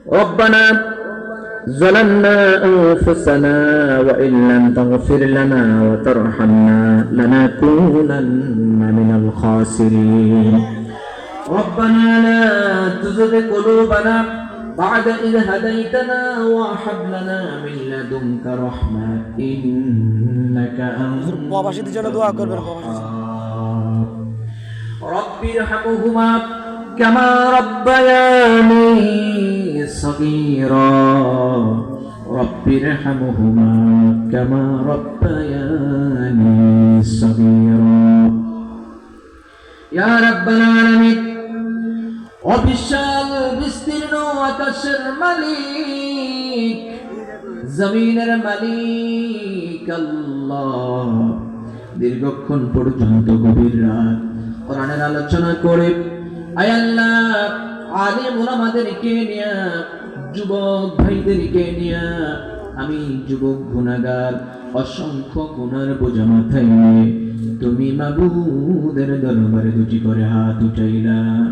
ربنا ظلمنا أنفسنا وإن لم تغفر لنا وترحمنا لنكونن من الخاسرين ربنا لا تزغ قلوبنا بعد إذ هديتنا وهب لنا من لدنك رحمة إنك أنت رب ارحمهما كما ربياني صغيرا رب ارحمهما كما ربياني صغيرا يا رب العالمين অবিশাল বিস্তীর্ণ আকাশের মালিক জমিনের মালিক আল্লাহ দীর্ঘক্ষণ পর্যন্ত গভীর রাত কোরআনের আলোচনা করে আয় আল্লাহ আলেম ওলামাদেরকে নিয়ে যুবক ভাইদেরকে নিয়ে আমি যুবক গুনাহগার অসংখ্য গুনার বোঝা মাথায় নিয়ে তুমি মাবুদের দরবারে দুটি করে হাত উঠাইলাম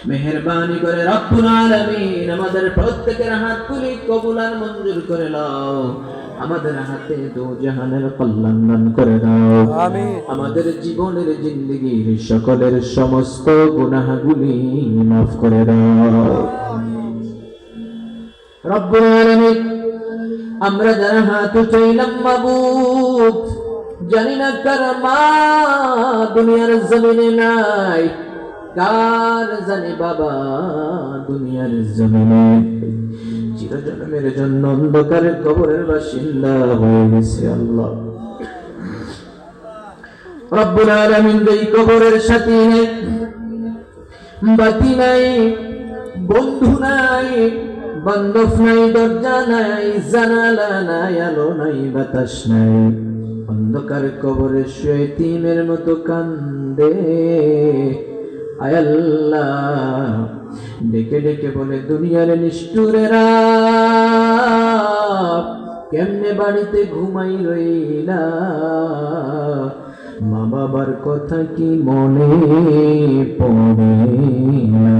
মেহেরবানি করে রব্বুল আলামিন আমাদের প্রত্যেকের হাতগুলি কবুল আর মঞ্জুর করে নাও আমাদের হাতে দো জাহানের কল্যাণ দান করে দাও আমিন আমাদের জীবনের জিন্দেগীর সকলের সমস্ত গুনাহগুলি মাফ করে দাও রব্বুল আলামিন আমরা যারা হাত উঠাইলাম মাবুদ জানি না কার মা দুনিয়ার জমিনে নাই কার জানি বাবা দুনিয়ার জমিনে চিরজন্মের জন্য অন্ধকারের কবরের বাসিন্দা হয়ে গেছে আল্লাহ রব্বুল আলামিন এই কবরের সাথী নেই বাতি নাই বন্ধু নাই বান্ধব নাই দরজা নাই জানালা নাই আলো নাই বাতাস নাই অন্ধকার কবরে শুয়ে এতিমের মতো কান্দে আয় আল্লাহ ডেকে ডেকে বলে দুনিয়ার নিষ্ঠুরেরা কেমনে বাড়িতে ঘুমাই রইলা মা বাবার কথা কি মনে পড়ে না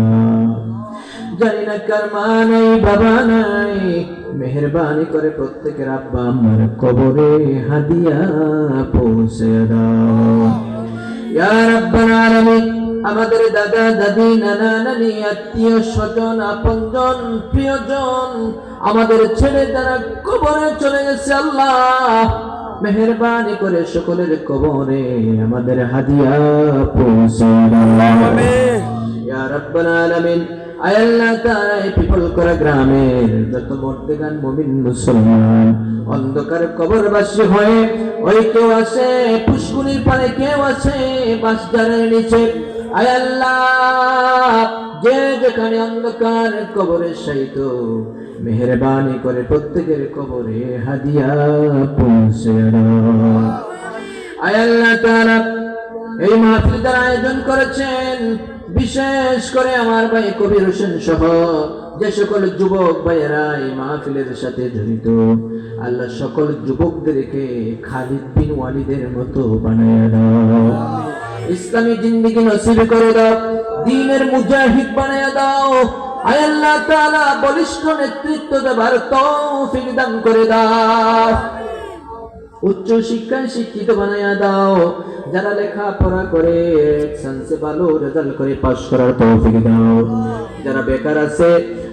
জানি না কার মা নাই বাবা নাই মেহেরবানি করে প্রত্যেকের আব্বা আম্মার কবরে হাদিয়া পৌঁছে দাও ইয়া রাব্বাল আলামিন আমাদের দাদা দাদি নানা নানি আত্মীয় স্বজন আপনজন প্রিয়জন আমাদের ছেড়ে যারা কবরে চলে গেছে আল্লাহ মেহেরবানি করে সকলের কবরে আমাদের হাদিয়া পৌঁছে দাও আমিন ইয়া রাব্বাল আলামিন আয় আল্লাহ তাআলা এই পিপল করা গ্রামের যত মুর্দেগান মুমিন মুসলমান অন্ধকার কবরবাসী হয়ে ওই কেউ আছে পুষ্কুনির পারে কেউ আছে বাঁশঝাড়ের নিচে আয় আল্লাহ যে যেখানে অন্ধকার কবরে শায়িত মেহেরবানি করে প্রত্যেকের কবরে হাদিয়া পৌঁছে দাও আয় আল্লাহ তাআলা এই মাহফিলের আয়োজন করেছেন বিশেষ করে আমার ভাই কবির হোসেন সহ যে সকল যুবক ভাইয়েরা এই মাহফিলের সাথে জড়িত আল্লাহ সকল যুবকদেরকে খালিদ বিন ওয়ালিদের মতো বানায় দাও ইসলামী জিন্দেগি নসিব করে দাও দ্বীনের মুজাহিদ বানায় দাও আয় আল্লাহ তাআলা বলিষ্ঠ নেতৃত্ব দেবার তৌফিক দান করে দাও উচ্চ শিক্ষায় শিক্ষিত বানায়া দাও যারা লেখাপড়া করে সায়েন্সে ভালো রেজাল্ট করে পাস করার তৌফিক দাও যারা বেকার আছে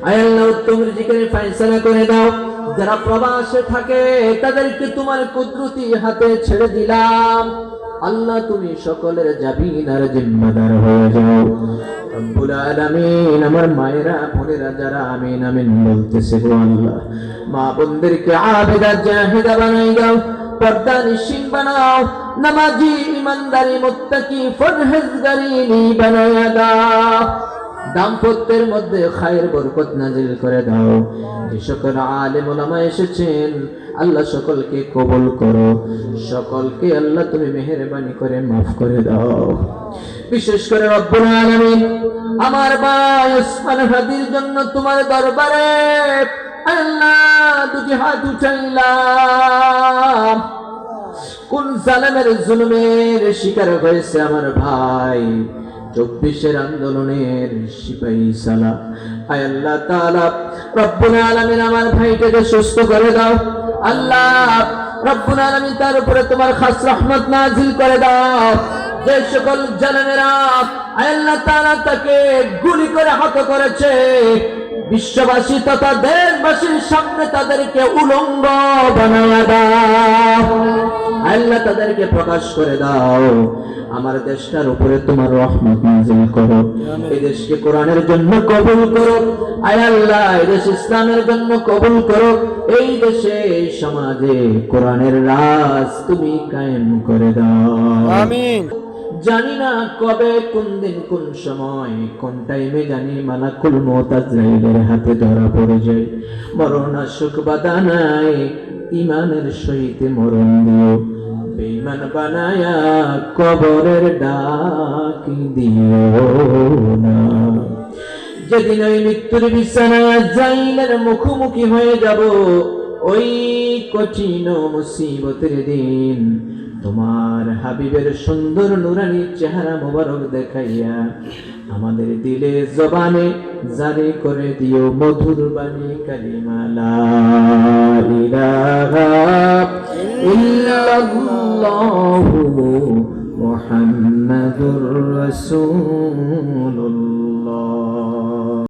আয় আল্লাহ উত্তম রিজিকের ফয়সালা করে দাও যারা প্রবাসে থাকে তাদেরকে তোমার কুদরতি হাতে ছেড়ে দিলাম আল্লাহ তুমি সকলের জাবিন আর জিম্মাদার হয়ে যাও রব্বুল আলামিন আমার মায়েরা বোনেরা যারা আমিন আমিন বলতেছে গো আল্লাহ মা বোনদেরকে আবেদা জাহিদা বানাই দাও পর্দা নিশিন বানাও নামাজি ইমানদারি মুত্তাকি ফরহেজগারি বানায়া দাও দাম্পত্যের মধ্যে খায়ের বরকত নাজিল করে দাও যে সকল আলেম ওলামা এসেছেন আল্লাহ সকলকে কবুল করো সকলকে আল্লাহ তুমি মেহেরবানি করে মাফ করে দাও বিশেষ করে রব্বুল আলামিন আমার ভাই ওসমান হাদির জন্য তোমার দরবারে আল্লাহ দুটি হাত উঠাইলাম কোন জালেমের জুলুমের শিকার হয়েছে আমার ভাই 24 আন্দোলনের সিপাহী সালা আয় আল্লাহ তাআলা রব্বুল আলামিন আমার ভাইটাকে সুস্থ করে দাও আল্লাহ রব্বুল আলামিন তার উপরে তোমার খাস রহমত নাজিল করে দাও যে সকল জালেমেরা আল্লাহ তাআলা তাকে গুলি করে হত করেছে বিশ্ববাসী তথা দেশবাসীর সামনে তাদেরকে উলঙ্গ বানায়া দাও আল্লাহ তাদেরকে প্রকাশ করে দাও আমার দেশটার উপরে তোমার রহমত নাযিল করো এই দেশকে কোরআনের জন্য কবুল করো আয় আল্লাহ এই দেশ ইসলামের জন্য কবুল করো এই দেশে এই সমাজে কোরআনের রাজ তুমি কায়েম করে দাও আমিন। জানি না কবে কোন দিন কোন সময় কোন টাইমে জানি মালাকুল মউত আজরাইলের হাতে ধরা পড়ে যায় মরণাসুখ বাধা নাই ইমানের সহিত মরণ দিও বেঈমান বানায়া কবরের ডাক দিও না যেদিন ওই মৃত্যুর বিছানায় জাইলের মুখোমুখি হয়ে যাব ওই কঠিন মুসিবতের দিন তোমার হাবিবের সুন্দর নুরানি চেহারা মোবারক দেখাইয়া আমাদের দিলে জবানে জারি করে দিও মধুর বাণী কালিমা লা ইলাহা ইল্লাল্লাহু মুহাম্মাদুর রাসূলুল্লাহ।